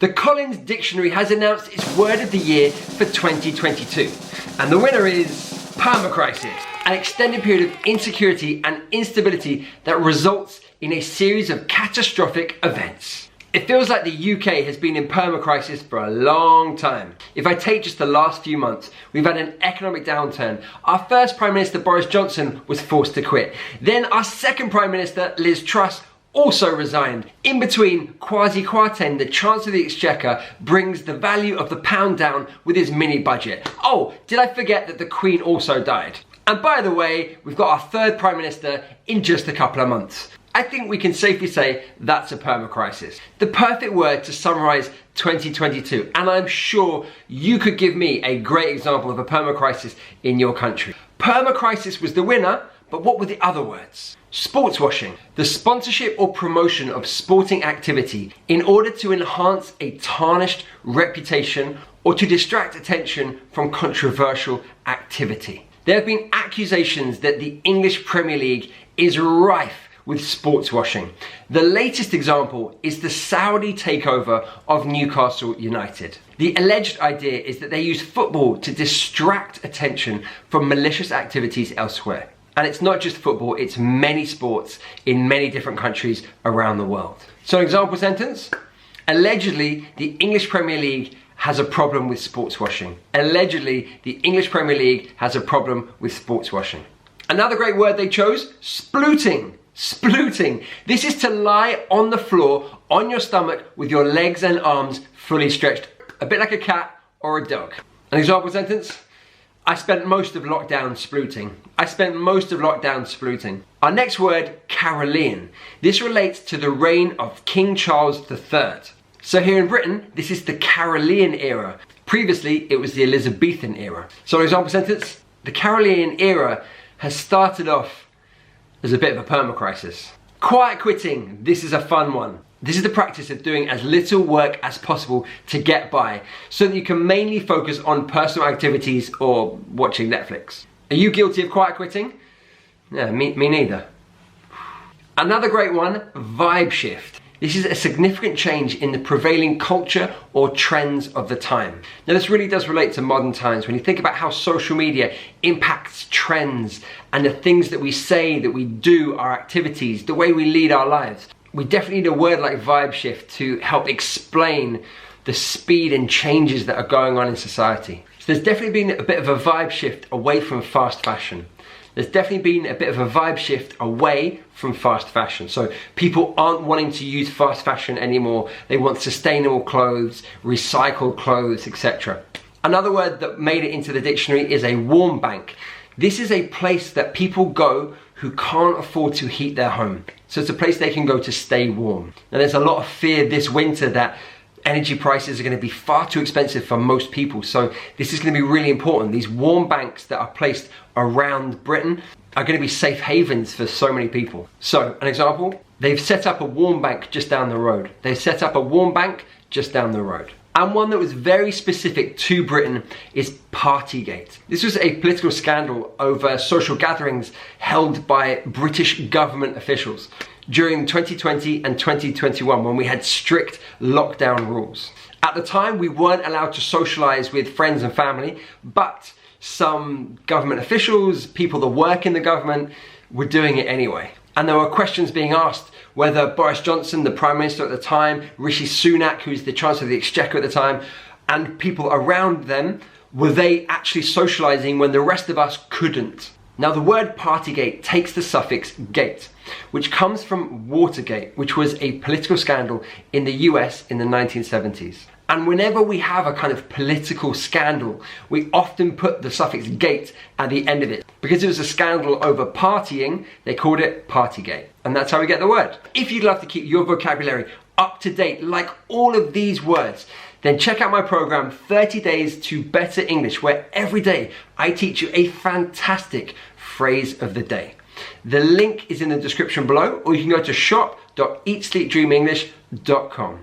The Collins Dictionary has announced its word of the year for 2022. And the winner is Perma Crisis, an extended period of insecurity and instability that results in a series of catastrophic events. It feels like the UK has been in perma crisis for a long time. If I take just the last few months, we've had an economic downturn. Our first Prime Minister, Boris Johnson, was forced to quit. Then our second Prime Minister, Liz Truss, also resigned. In between, Kwasi Kwarteng, the Chancellor of the Exchequer, brings the value of the pound down with his mini budget. Oh, did I forget that the Queen also died? And by the way, we've got our third Prime Minister in just a couple of months. I think we can safely say that's a perma crisis. The perfect word to summarise 2022, and I'm sure you could give me a great example of a perma crisis in your country. Perma crisis was the winner, but what were the other words? Sportswashing, the sponsorship or promotion of sporting activity in order to enhance a tarnished reputation or to distract attention from controversial activity. There have been accusations that the English Premier League is rife with sports washing. The latest example is the Saudi takeover of Newcastle United. The alleged idea is that they use football to distract attention from malicious activities elsewhere. And it's not just football, it's many sports in many different countries around the world. So an example sentence, allegedly the English Premier League has a problem with sports washing. Allegedly the English Premier League has a problem with sports washing. Another great word they chose, splooting. Splooting. This is to lie on the floor, on your stomach, with your legs and arms fully stretched, a bit like a cat or a dog. An example sentence, I spent most of lockdown splooting. I spent most of lockdown splooting. Our next word, Carolean. This relates to the reign of King Charles III. So here in Britain, this is the Carolean era. Previously, it was the Elizabethan era. So an example sentence, the Carolean era has started off as a bit of a perma crisis. Quiet quitting, this is a fun one. This is the practice of doing as little work as possible to get by, so that you can mainly focus on personal activities or watching Netflix. Are you guilty of quiet quitting? Yeah, me neither. Another great one, vibe shift. This is a significant change in the prevailing culture or trends of the time. Now this really does relate to modern times when you think about how social media impacts trends and the things that we say, that we do, our activities, the way we lead our lives. We definitely need a word like vibe shift to help explain the speed and changes that are going on in society. So there's definitely been a bit of a vibe shift away from fast fashion. There's definitely been a bit of a vibe shift away from fast fashion. So people aren't wanting to use fast fashion anymore. They want sustainable clothes, recycled clothes, etc. Another word that made it into the dictionary is a warm bank. This is a place that people go who can't afford to heat their home. So it's a place they can go to stay warm. Now there's a lot of fear this winter that energy prices are going to be far too expensive for most people, so this is going to be really important. These warm banks that are placed around Britain are going to be safe havens for so many people. So, an example, they've set up a warm bank just down the road. They've set up a warm bank just down the road. And one that was very specific to Britain is Partygate. This was a political scandal over social gatherings held by British government officials during 2020 and 2021 when we had strict lockdown rules. At the time, we weren't allowed to socialise with friends and family, but some government officials, people that work in the government, were doing it anyway. And there were questions being asked whether Boris Johnson, the Prime Minister at the time, Rishi Sunak, who's the Chancellor of the Exchequer at the time, and people around them, were they actually socialising when the rest of us couldn't? Now the word Partygate takes the suffix gate, which comes from Watergate, which was a political scandal in the US in the 1970s. And whenever we have a kind of political scandal, we often put the suffix gate at the end of it. Because it was a scandal over partying, they called it Partygate. And that's how we get the word. If you'd love to keep your vocabulary up to date, like all of these words, then check out my program 30 Days to Better English, where every day I teach you a fantastic phrase of the day. The link is in the description below, or you can go to shop.eatsleepdreamenglish.com.